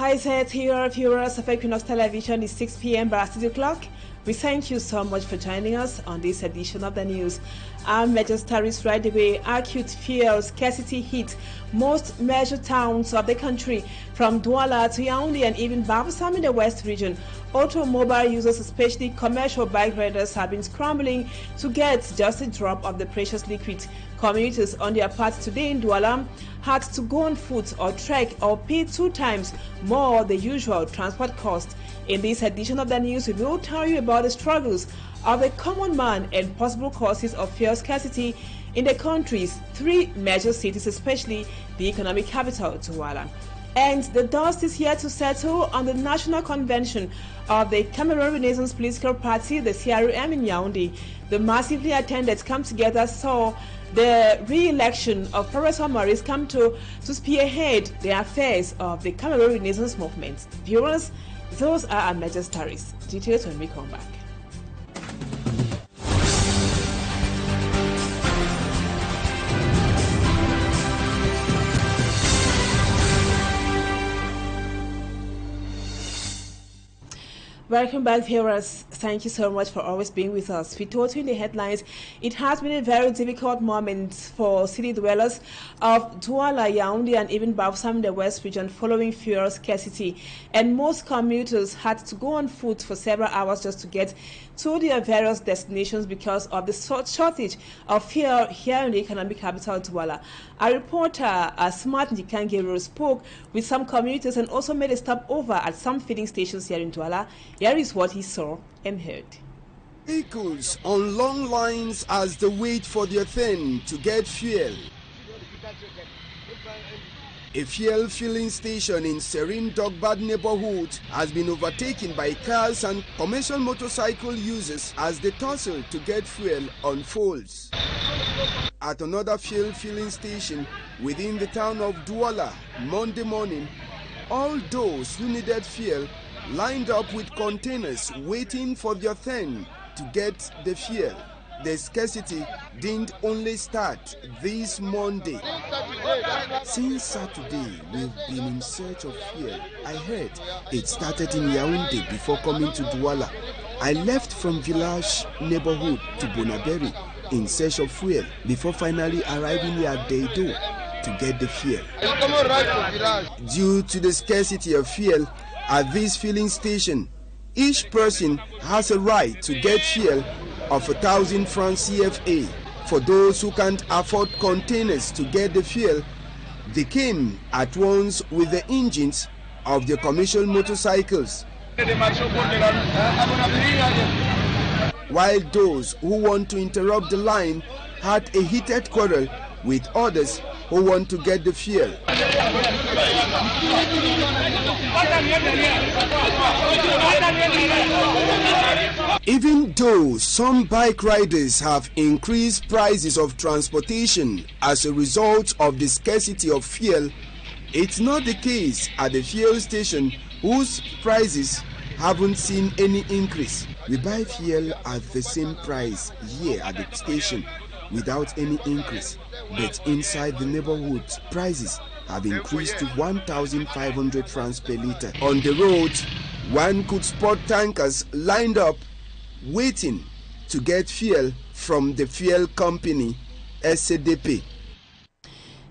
Hi, said here, viewers of Equinoxe Television. It's 6 p.m. by studio clock. We thank you so much for joining us on this edition of the news. Our major stories right away. Acute fuel scarcity hit most major towns of the country, from Douala to Yaoundé and even Bafoussam in the West region. Automobile users, especially commercial bike riders, have been scrambling to get just a drop of the precious liquid. Commuters on their part today in Douala had to go on foot or trek or pay 2 times more the usual transport cost. In this edition of the news, we will tell you about the struggles of the common man and possible causes of fuel scarcity in the country's 3 major cities, especially the economic capital, Douala. And the dust is here to settle on the National Convention of the Cameroon Renaissance Political Party, the CRM in Yaoundé. The massively attended come together saw the re-election of Professor Maurice come to spearhead the affairs of the Cameroon Renaissance movement. Viewers, those are our major stories. Details when we come back. Welcome back, viewers. Thank you so much for always being with us. We told you in the headlines, it has been a very difficult moment for city dwellers of Douala, Yaoundé, and even Bafoussam in the West region following fuel scarcity. And most commuters had to go on foot for several hours just to get to their various destinations because of the shortage of fuel here in the economic capital, Douala. Our reporter, Smart Njikangero, spoke with some commuters and also made a stopover at some filling stations here in Douala. Here is what he saw and heard. Vehicles on long lines as they wait for their turn to get fuel. A fuel filling station in Serene Dogbad neighborhood has been overtaken by cars and commercial motorcycle users as they tussle to get fuel unfolds. At another fuel filling station within the town of Douala, Monday morning, all those who needed fuel lined up with containers waiting for their turn to get the fuel. The scarcity didn't only start this Monday. Since Saturday, we've been in search of fuel. I heard it started in Yaoundé before coming to Douala. I left from Village neighborhood to Bonaberi in search of fuel before finally arriving at Deido to get the fuel. Due to the scarcity of fuel at this filling station, each person has a right to get fuel of 1,000 francs CFA. For those who can't afford containers to get the fuel, they came at once with the engines of the commercial motorcycles. While those who want to interrupt the line had a heated quarrel with others who want to get the fuel. Even though some bike riders have increased prices of transportation as a result of the scarcity of fuel, it's not the case at the fuel station whose prices haven't seen any increase. We buy fuel at the same price here at the station without any increase, but inside the neighborhood, prices have increased to 1,500 francs per litre. On the road, one could spot tankers lined up waiting to get fuel from the fuel company SCDP.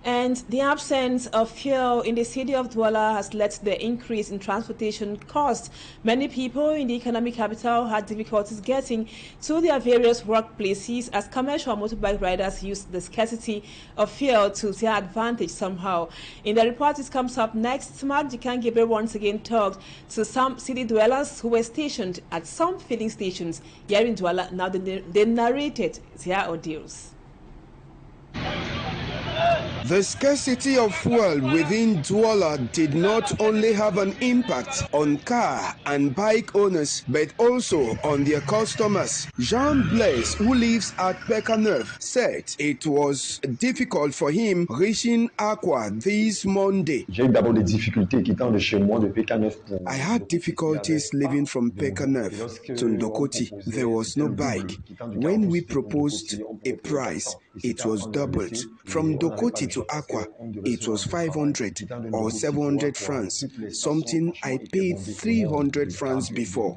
And the absence of fuel in the city of Douala has led to the increase in transportation costs. Many people in the economic capital had difficulties getting to their various workplaces as commercial motorbike riders used the scarcity of fuel to their advantage somehow. In the report, it comes up next. Smart Njikangero once again talked to some city dwellers who were stationed at some filling stations here in Douala. Now they narrated their ordeals. The scarcity of fuel within Douala did not only have an impact on car and bike owners, but also on their customers. Jean Blaise, who lives at Equinoxe, said it was difficult for him reaching Aqua this Monday. I had difficulties leaving from Equinoxe to Ndokoti. There was no bike. When we proposed a price, it was doubled. From Dokoti to Aqua, it was 500 or 700 francs, something I paid 300 francs before.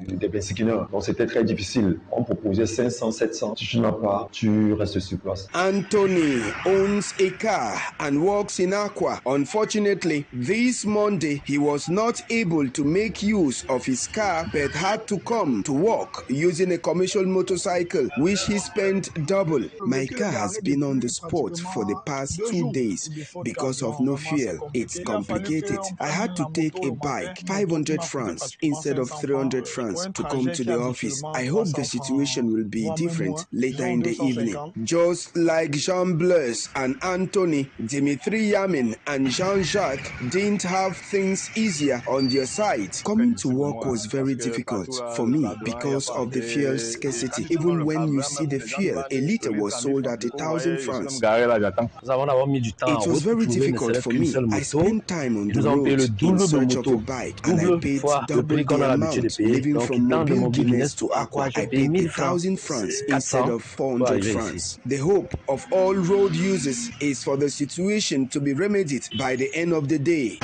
Anthony owns a car and works in Aqua. Unfortunately, this Monday, he was not able to make use of his car but had to come to work using a commercial motorcycle, which he spent double. My car has been on the spot for the past 2 days because of no fuel. It's complicated. I had to take a bike, 500 francs instead of 300 francs to come to the office. I hope the situation will be different later in the evening. Just like Jean Blaise and Anthony, Dimitri Yamin and Jean-Jacques didn't have things easier on their side. Coming to work was very difficult for me because of the fuel scarcity. Even when you see the fuel, a liter was sold at 1,000 francs. It was very difficult for me. I spent time on the road in search of a bike, and I paid double the amount. Living from Mobile Guinness to Aqua, I paid 1,000 francs instead of 400 francs. The hope of all road users is for the situation to be remedied by the end of the day.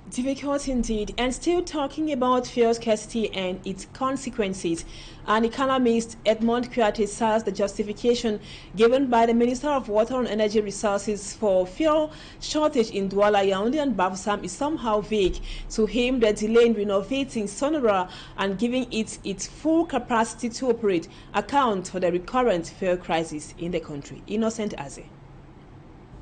Difficult indeed. And still talking about fuel scarcity and its consequences, an economist, Edmond Kouyaté, says the justification given by the Minister of Water and Energy Resources for fuel shortage in Douala, Yaoundé and Bafoussam is somehow vague. To him, the delay in renovating Sonora and giving it its full capacity to operate account for the recurrent fuel crisis in the country. Innocent Aze.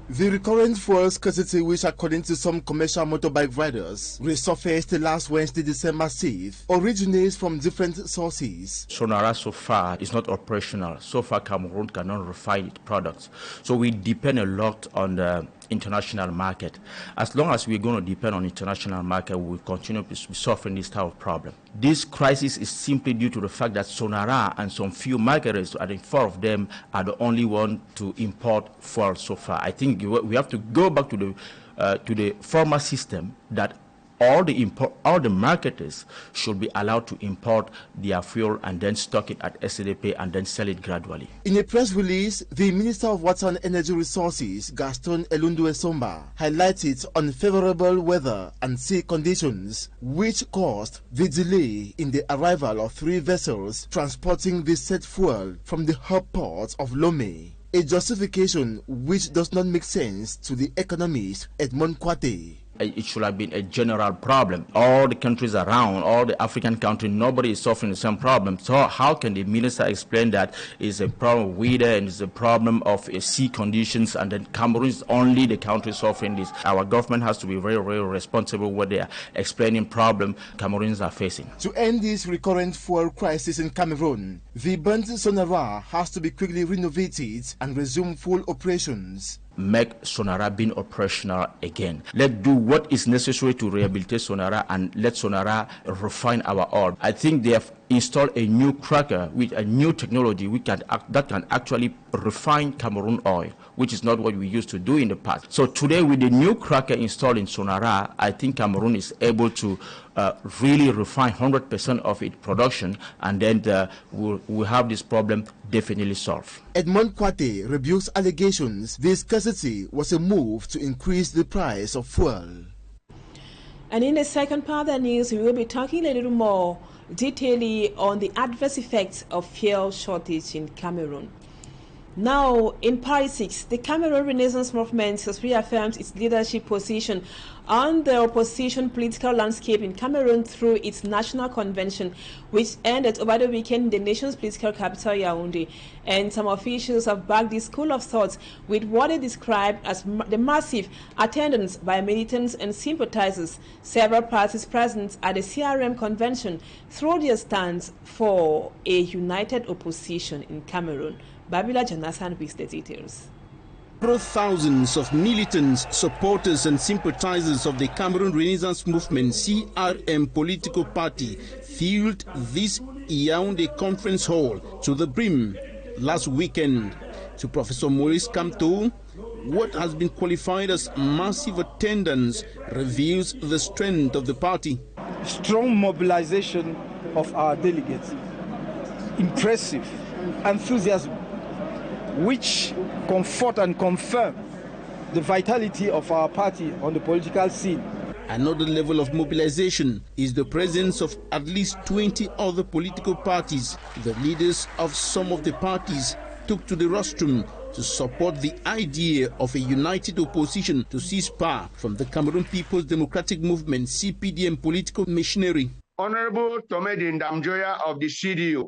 The recurrent fuel scarcity, which according to some commercial motorbike riders resurfaced last Wednesday, December 6th, originates from different sources. Sonora so far is not operational. So far, Cameroon cannot refine its products. So we depend a lot on the international market. As long as we're going to depend on international market, we will continue to be suffering this type of problem. This crisis is simply due to the fact that Sonora and some few marketers, I think 4 of them, are the only one to import fuel so far. I think we have to go back to the former system that all the marketers should be allowed to import their fuel and then stock it at SDP and then sell it gradually. In a press release, the Minister of Water and Energy Resources, Gaston Elundu-Esomba, highlighted unfavorable weather and sea conditions, which caused the delay in the arrival of 3 vessels transporting the said fuel from the hub port of Lomé. A justification which does not make sense to the economist Edmond Kouyaté. It should have been a general problem. All the countries around, all the African countries, nobody is suffering the same problem. So how can the minister explain that it's a problem of weather and it's a problem of sea conditions, and then Cameroon is only the country suffering this? Our government has to be very, very responsible when they are explaining problem Cameroonians are facing. To end this recurrent fuel crisis in Cameroon, the burnt Sonora has to be quickly renovated and resume full operations. Make Sonora being operational again. Let's do what is necessary to rehabilitate Sonora and let Sonora refine our oil. I think they have installed a new cracker with a new technology that can actually refine Cameroon oil, which is not what we used to do in the past. So today, with the new cracker installed in Sonora, I think Cameroon is able to really refine 100% of its production, and then we'll have this problem definitely solved. Edmond Kouyaté rebukes allegations the scarcity was a move to increase the price of fuel. And in the second part of the news, we will be talking a little more detailedly on the adverse effects of fuel shortage in Cameroon. Now, in politics, the Cameroon Renaissance Movement has reaffirmed its leadership position on the opposition political landscape in Cameroon through its national convention, which ended over the weekend in the nation's political capital, Yaoundé. And some officials have backed this school of thought with what they described as the massive attendance by militants and sympathizers. Several parties present at the CRM convention throw their stance for a united opposition in Cameroon. Babila Jonathan with the details. Thousands of militants, supporters and sympathizers of the Cameroon Renaissance Movement CRM political party filled this Yaoundé conference hall to the brim last weekend. To Professor Maurice Kamto, what has been qualified as massive attendance reveals the strength of the party. Strong mobilization of our delegates. impressive enthusiasm, which comfort and confirm the vitality of our party on the political scene. Another level of mobilization is the presence of at least 20 other political parties. The leaders of some of the parties took to the rostrum to support the idea of a united opposition to seize power from the Cameroon People's Democratic Movement, CPDM political machinery. Honorable Tomedi Ndamjoya of the CDU,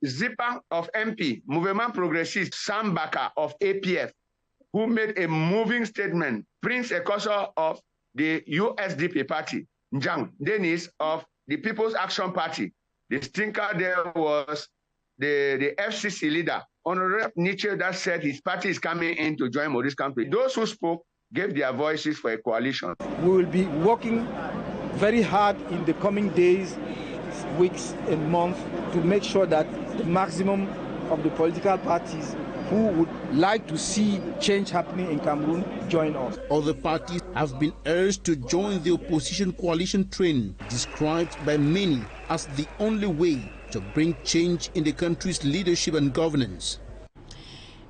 Zipa of MP, Mouvement Progressiste, Sam Baka of APF, who made a moving statement, Prince Ekoso of the USDP party, Njang Dennis of the People's Action Party. The stinker there was the FCC leader, Honorable Nietzsche, that said his party is coming in to join Maurice Kampe. Those who spoke gave their voices for a coalition. We will be working very hard in the coming days, weeks, and months to make sure that the maximum of the political parties who would like to see change happening in Cameroon join us. Other parties have been urged to join the opposition coalition train, described by many as the only way to bring change in the country's leadership and governance.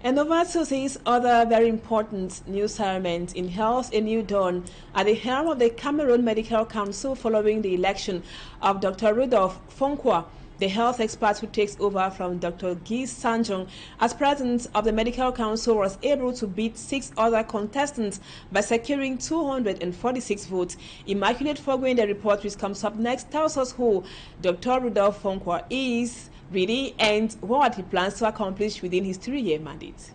And over to these other very important news elements in health, a new dawn at the helm of the Cameroon Medical Council following the election of Dr. Rudolph Fonkwa, the health expert who takes over from Dr. Guy Sanjong as president of the Medical Council, was able to beat 6 other contestants by securing 246 votes. Immaculate Fogwe, the report which comes up next, tells us who Dr. Rudolph Fonkwa is really and what he plans to accomplish within his 3-year mandate.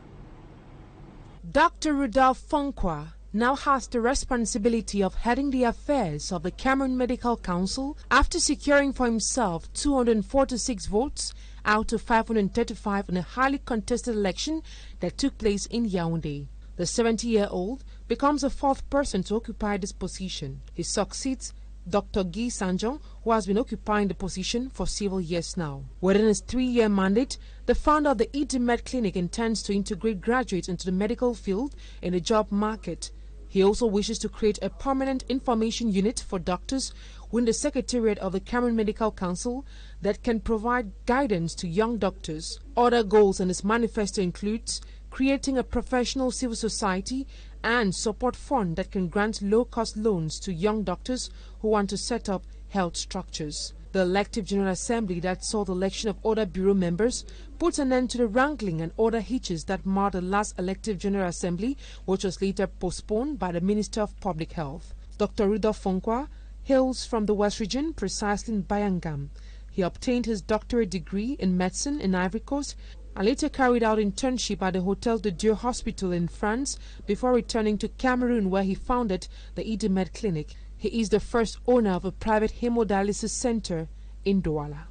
Dr. Rudolph Fonkwa now has the responsibility of heading the affairs of the Cameroon Medical Council after securing for himself 246 votes out of 535 in a highly contested election that took place in Yaoundé. The 70-year-old becomes the 4th person to occupy this position. He succeeds Dr. Guy Sanjong, who has been occupying the position for several years now. Within his 3-year mandate, the founder of the EDMED Clinic intends to integrate graduates into the medical field in the job market. He also wishes to create a permanent information unit for doctors within the Secretariat of the Cameroon Medical Council that can provide guidance to young doctors. Other goals in his manifesto includes creating a professional civil society and support fund that can grant low-cost loans to young doctors who want to set up health structures. The elective General Assembly that saw the election of other bureau members puts an end to the wrangling and other hitches that marred the last elective General Assembly, which was later postponed by the Minister of Public Health. Dr. Rudolph Fonkwa hails from the West Region, precisely in Bayangam. He obtained his doctorate degree in medicine in Ivory Coast and later carried out internship at the Hotel de Dieu Hospital in France before returning to Cameroon, where he founded the EDMED Clinic. He is the first owner of a private hemodialysis center in Douala.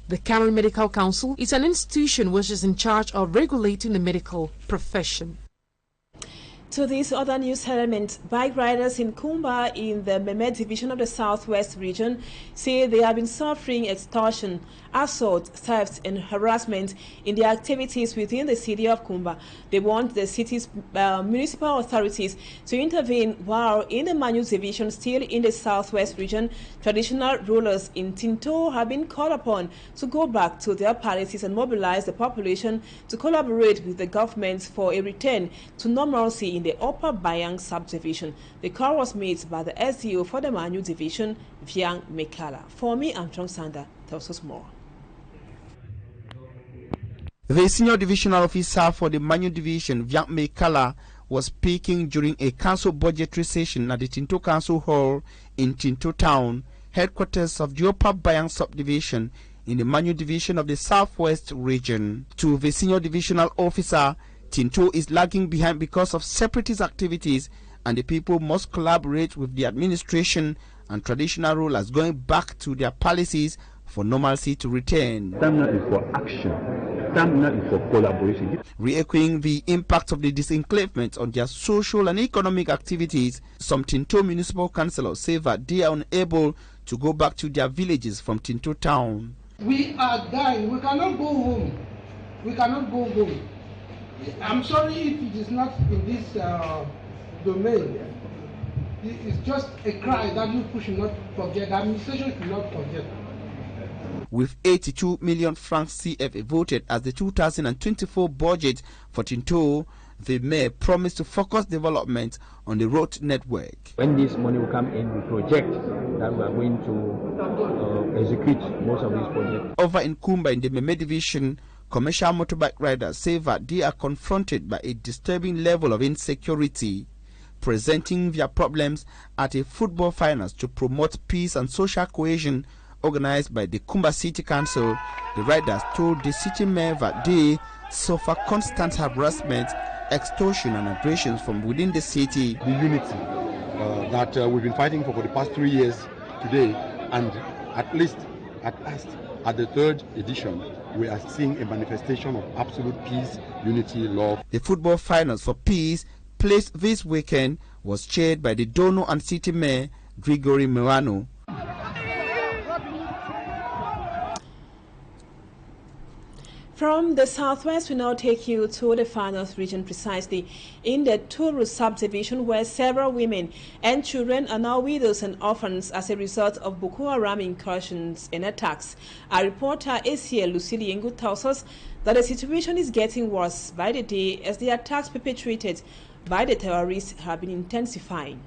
The Cameroon Medical Council is an institution which is in charge of regulating the medical profession. To this other news element, bike riders in Kumba in the Mehmet division of the Southwest region say they have been suffering extortion, assault, theft and harassment in their activities within the city of Kumba. They want the city's municipal authorities to intervene, while in the Nous division, still in the Southwest region, traditional rulers in Tinto have been called upon to go back to their palaces and mobilize the population to collaborate with the government for a return to normalcy in the Upper Bayang subdivision. The call was made by the SDO for the Manu division, Viang Mekala. For me, I'm Trong Sanda. Tells us more. The senior divisional officer for the Manu division, Viang Mekala, was speaking during a council budgetary session at the Tinto Council Hall in Tinto Town, headquarters of the Upper Bayang subdivision in the Manu division of the Southwest region. To the senior divisional officer, Tinto is lagging behind because of separatist activities, and the people must collaborate with the administration and traditional rulers going back to their palaces for normalcy to return. Stamina is for action. Stamina is for collaboration. Re-echoing the impact of the disenclavement on their social and economic activities, some Tinto municipal councillors say that they are unable to go back to their villages from Tinto town. We are dying. We cannot go home. We cannot go home. I'm sorry if it is not in this domain. It's just a cry that you should not forget. The administration should not forget. with 82 million francs CFA voted as the 2024 budget for Tinto, the mayor promised to focus development on the road network. When this money will come in, we project that we are going to execute most of these projects. Over in Kumba in the Meme division, commercial motorbike riders say that they are confronted by a disturbing level of insecurity, presenting their problems at a football finals to promote peace and social cohesion organized by the Kumba City Council. The riders told the city mayor that they suffer constant harassment, extortion and aggressions from within the city. The unity that we've been fighting for the past 3 years today, and at last, at the 3rd edition, we are seeing a manifestation of absolute peace, unity, love. The football finals for peace placed this weekend was chaired by the Dono and city mayor Gregory Milano. From the southwest, we now take you to the Far North region, precisely in the Turu subdivision, where several women and children are now widows and orphans as a result of Boko Haram incursions and attacks. Our reporter Asia Lucille Yengu tells us that the situation is getting worse by the day as the attacks perpetrated by the terrorists have been intensifying.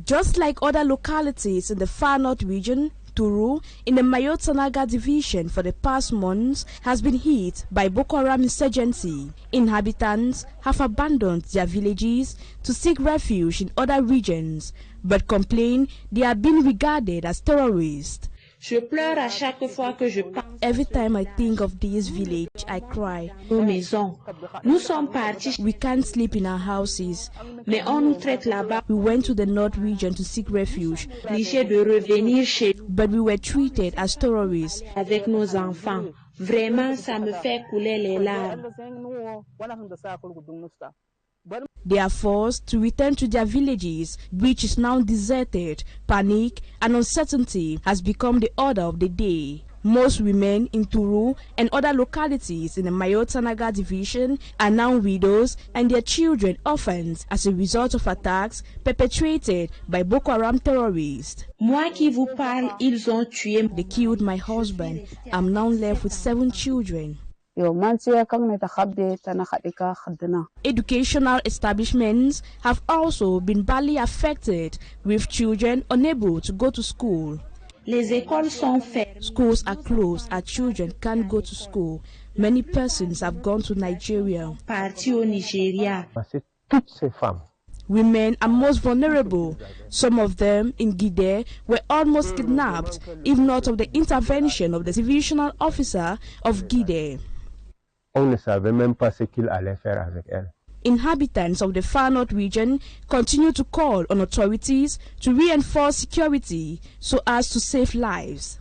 Just like other localities in the Far North region, Turu, in the Mayotanaga division for the past months, has been hit by Boko Haram insurgency. Inhabitants have abandoned their villages to seek refuge in other regions, but complain they are being regarded as terrorists. Je pleure à chaque fois que je pense. Every time I think of this village, I cry. Nos maisons. Nous sommes partis. We can't sleep in our houses. Mais on nous traite là-bas. We went to the North region to seek refuge. Obligés de revenir chez. But we were treated as terrorists. Avec nos enfants. Vraiment, ça me fait couler les larmes. They are forced to return to their villages, which is now deserted. Panic and uncertainty has become the order of the day. Most women in Turu and other localities in the Mayotanaga division are now widows and their children orphans as a result of attacks perpetrated by Boko Haram terrorists. Moi qui vous parle, ils ont tué. They killed my husband. I'm now left with 7 children. Educational establishments have also been badly affected, with children unable to go to school. Les écoles sont fermées. Schools are closed. Our children can't go to school. Many persons have gone to Nigeria. Partis au Nigeria. Women are most vulnerable. Some of them in Gide were almost kidnapped, if not of the intervention of the divisional officer of Gide. On ne savait même pas ce qu'il allait faire avec elle. Inhabitants of the Far North region continue to call on authorities to reinforce security so as to save lives.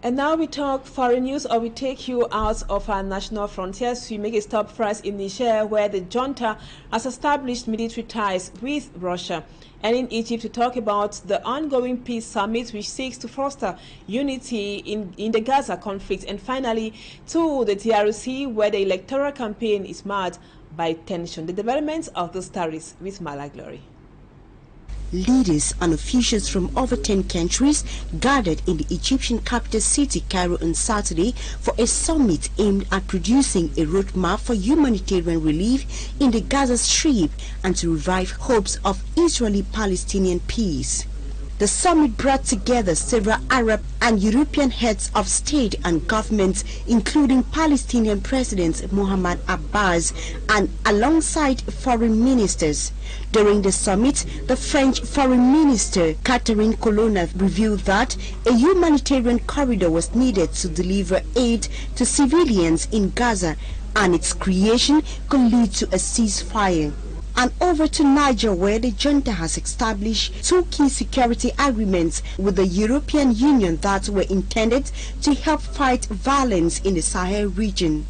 And now we talk foreign news, or we take you out of our national frontiers. We make a stop first in Niger, where the junta has established military ties with Russia. And in Egypt to talk about the ongoing peace summit, which seeks to foster unity in the Gaza conflict. And finally, to the DRC, where the electoral campaign is marred by tension. The developments of the stories with Mala Glory. Leaders and officials from over 10 countries gathered in the Egyptian capital city Cairo on Saturday for a summit aimed at producing a roadmap for humanitarian relief in the Gaza Strip and to revive hopes of Israeli-Palestinian peace. The summit brought together several Arab and European heads of state and government, including Palestinian President Mohammed Abbas, and alongside foreign ministers. During the summit, the French Foreign Minister Catherine Colonna revealed that a humanitarian corridor was needed to deliver aid to civilians in Gaza, and its creation could lead to a ceasefire. And over to Niger, where the junta has established 2 key security agreements with the European Union that were intended to help fight violence in the Sahel region.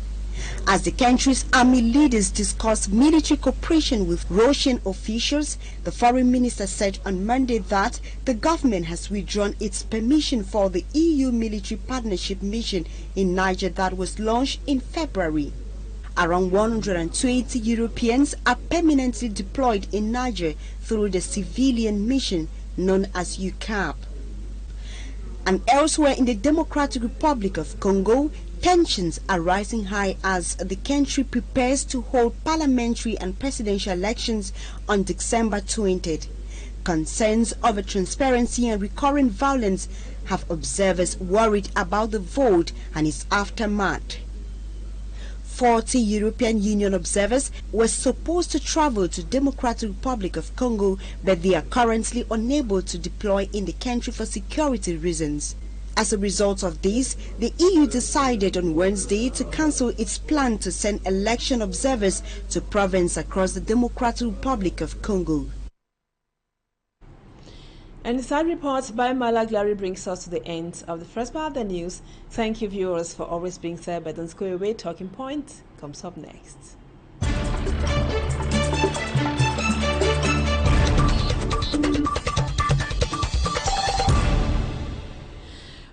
As the country's army leaders discussed military cooperation with Russian officials, the foreign minister said on Monday that the government has withdrawn its permission for the EU military partnership mission in Niger that was launched in February. Around 120 Europeans are permanently deployed in Niger through the civilian mission known as UCAP. And elsewhere in the Democratic Republic of Congo, tensions are rising high as the country prepares to hold parliamentary and presidential elections on December 20th. Concerns over transparency and recurrent violence have observers worried about the vote and its aftermath. 40 European Union observers were supposed to travel to Democratic Republic of Congo, but they are currently unable to deploy in the country for security reasons. As a result of this, the EU decided on Wednesday to cancel its plan to send election observers to provinces across the Democratic Republic of Congo. And the side reports by Mala Glary brings us to the end of the first part of the news. Thank you, viewers, for always being there. But don't go away. Talking Point comes up next.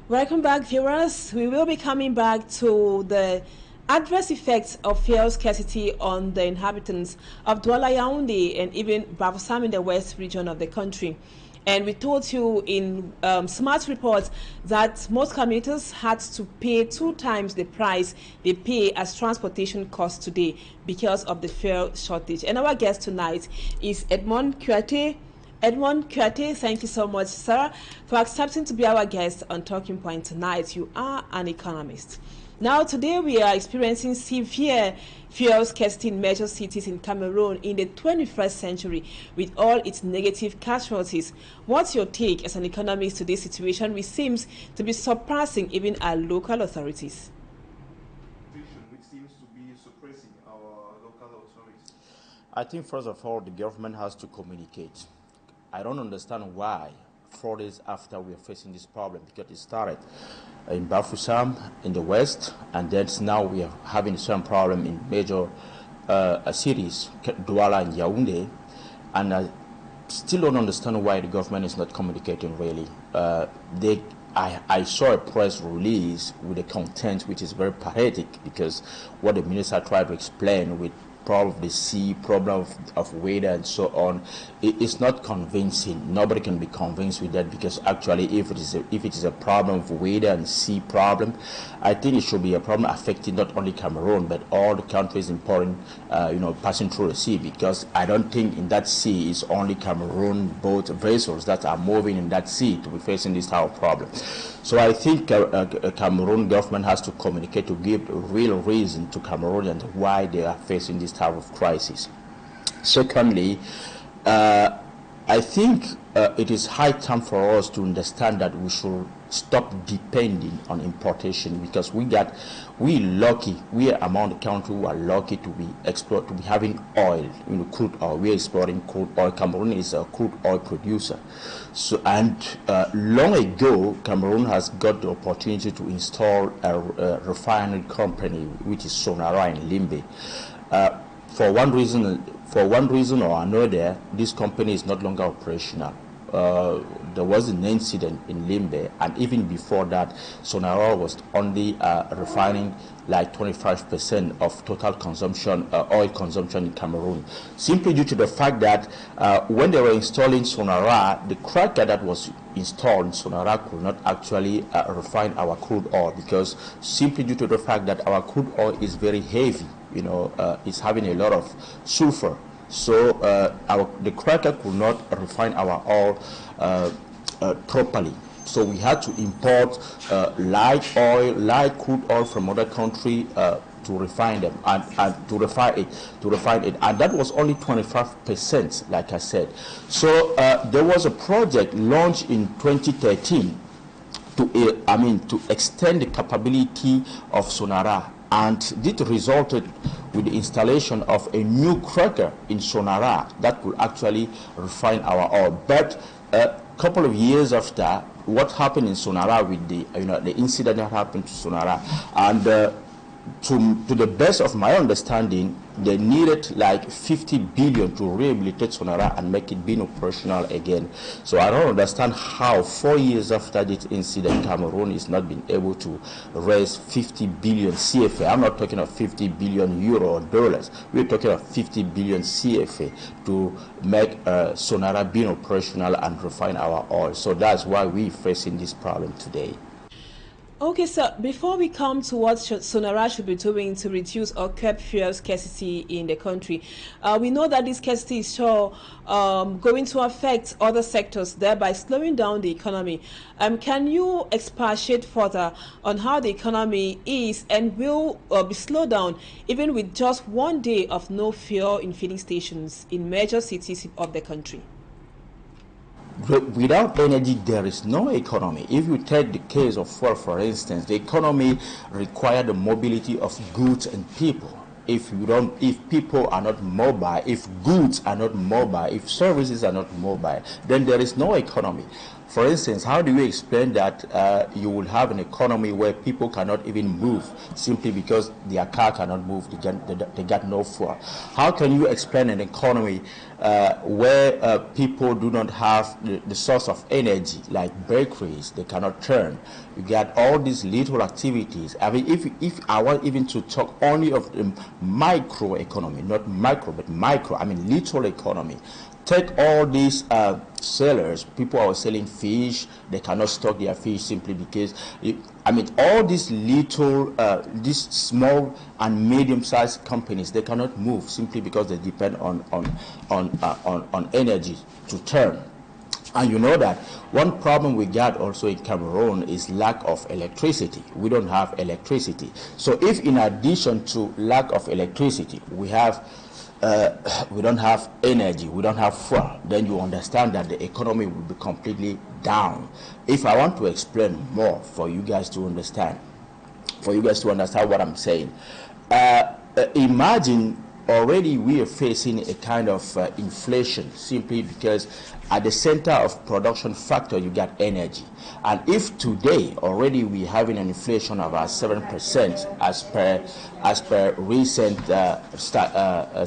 Welcome back, viewers. We will be coming back to the adverse effects of fuel scarcity on the inhabitants of Douala Yaoundé and even Bafoussam in the west region of the country. And we told you in smart reports that most commuters had to pay 2 times the price they pay as transportation costs today because of the fuel shortage. And our guest tonight is Edmond Kouyaté. Edmond Kouyaté, thank you so much, sir, for accepting to be our guest on Talking Point tonight. You are an economist. Now, today we are experiencing severe fuel scarcity in major cities in Cameroon in the 21st century with all its negative casualties. What's your take as an economist to this situation, which seems to be surpassing even our local authorities? Which seems to be suppressing our local authorities. I think, first of all, the government has to communicate. I don't understand why 4 days after we are facing this problem, because it started in Bafoussam in the west, and then now we are having the same problem in major cities, Douala and Yaoundé, and I still don't understand why the government is not communicating really. I saw a press release with a content which is very pathetic, because what the minister tried to explain with problem of the sea, problem of weather and so on, it's not convincing. Nobody can be convinced with that, because actually if it is a problem of weather and sea problem, I think it should be a problem affecting not only Cameroon but all the countries importing, passing through the sea, because I don't think in that sea is only Cameroon boat vessels that are moving in that sea to be facing this type of problem. So I think Cameroon government has to communicate to give real reason to Cameroonians why they are facing this type of crisis. Secondly, I think it is high time for us to understand that we should stop depending on importation, because we are among the country who are lucky to be having oil, crude oil. We are exporting crude oil. Cameroon is a crude oil producer. So, and long ago, Cameroon has got the opportunity to install a refinery company, which is Sonara in Limbe. For one reason or another, this company is not longer operational. There was an incident in Limbe, and even before that, Sonara was only refining like 25% of total consumption, oil consumption in Cameroon, simply due to the fact that when they were installing Sonara, the cracker that was installed in Sonara could not actually refine our crude oil, because simply due to the fact that our crude oil is very heavy, it's having a lot of sulfur. So the cracker could not refine our oil properly. So we had to import light crude oil from other country to refine them and to refine it, and that was only 25%, like I said. So there was a project launched in 2013 to extend the capability of Sonara, and this resulted with the installation of a new cracker in Sonara that could actually refine our oil. But a couple of years after, what happened in Sonara with the incident that happened to Sonara, and to the best of my understanding, they needed like 50 billion to rehabilitate Sonara and make it being operational again. So I don't understand how 4 years after this incident, Cameroon is not been able to raise 50 billion CFA. I'm not talking of 50 billion euro or dollars. We're talking of 50 billion CFA to make Sonara being operational and refine our oil. So that's why we're facing this problem today. Okay, so before we come to what Sonara should be doing to reduce or curb fuel scarcity in the country, we know that this scarcity is going to affect other sectors, thereby slowing down the economy. Can you expatiate further on how the economy is and will be slowed down even with just 1 day of no fuel in filling stations in major cities of the country? Without energy, there is no economy. If you take the case of fuel, for instance, the economy requires the mobility of goods and people. If people are not mobile, if goods are not mobile, if services are not mobile, then there is no economy. For instance, how do you explain that you will have an economy where people cannot even move simply because their car cannot move, they got no fuel? How can you explain an economy where people do not have the source of energy, like bakeries, they cannot turn? You get all these little activities. I mean, if I want even to talk only of the micro economy, not micro, but micro, I mean little economy. Take all these sellers, people are selling fish, they cannot stock their fish simply because, I mean, all these little, these small and medium-sized companies, they cannot move simply because they depend on energy to turn. And you know that one problem we got also in Cameroon is lack of electricity. We don't have electricity. So if in addition to lack of electricity, we don't have energy, we don't have fuel, then you understand that the economy will be completely down. If I want to explain more for you guys to understand, what I'm saying, imagine already we are facing a kind of inflation simply because at the center of production factor you got energy. And if today already we're having an inflation of about 7% as per recent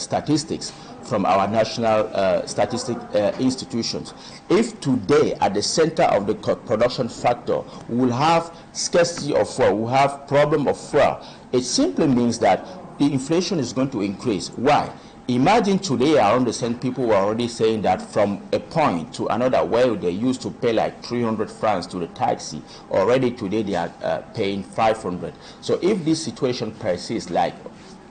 statistics from our national statistic institutions, if today at the center of the production factor we will have scarcity of fuel, we will have problem of fuel, it simply means that the inflation is going to increase. Why? Imagine today around the same people were already saying that from a point to another where they used to pay like 300 francs to the taxi, already today they are paying 500. So if this situation persists like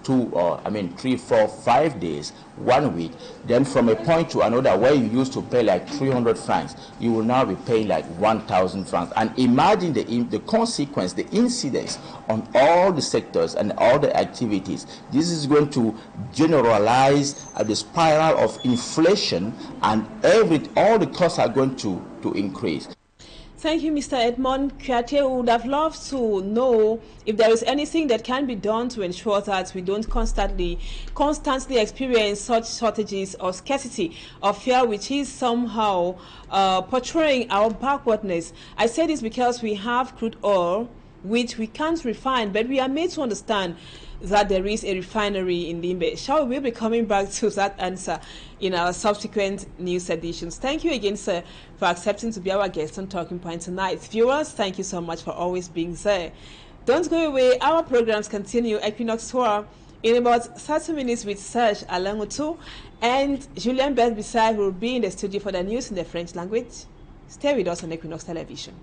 3, 4, 5 days, 1 week, then from a point to another where you used to pay like 300 francs, you will now be paying like 1,000 francs. And imagine the consequence, the incidence on all the sectors and all the activities. This is going to generalize the spiral of inflation, and all the costs are going to increase. Thank you, Mr. Edmond Kouyaté. We would have loved to know if there is anything that can be done to ensure that we don't constantly experience such shortages or scarcity of fuel, which is somehow portraying our backwardness. I say this because we have crude oil, which we can't refine, but we are made to understand that there is a refinery in Limbe. Shall we be coming back to that answer in our subsequent news editions? Thank you again, sir, for accepting to be our guest on Talking Point tonight. Viewers, thank you so much for always being there. Don't go away. Our programs continue. Equinoxe Tour in about 30 minutes with Serge Alangotu, and Julien Beth Bissay will be in the studio for the news in the French language. Stay with us on Equinoxe Television.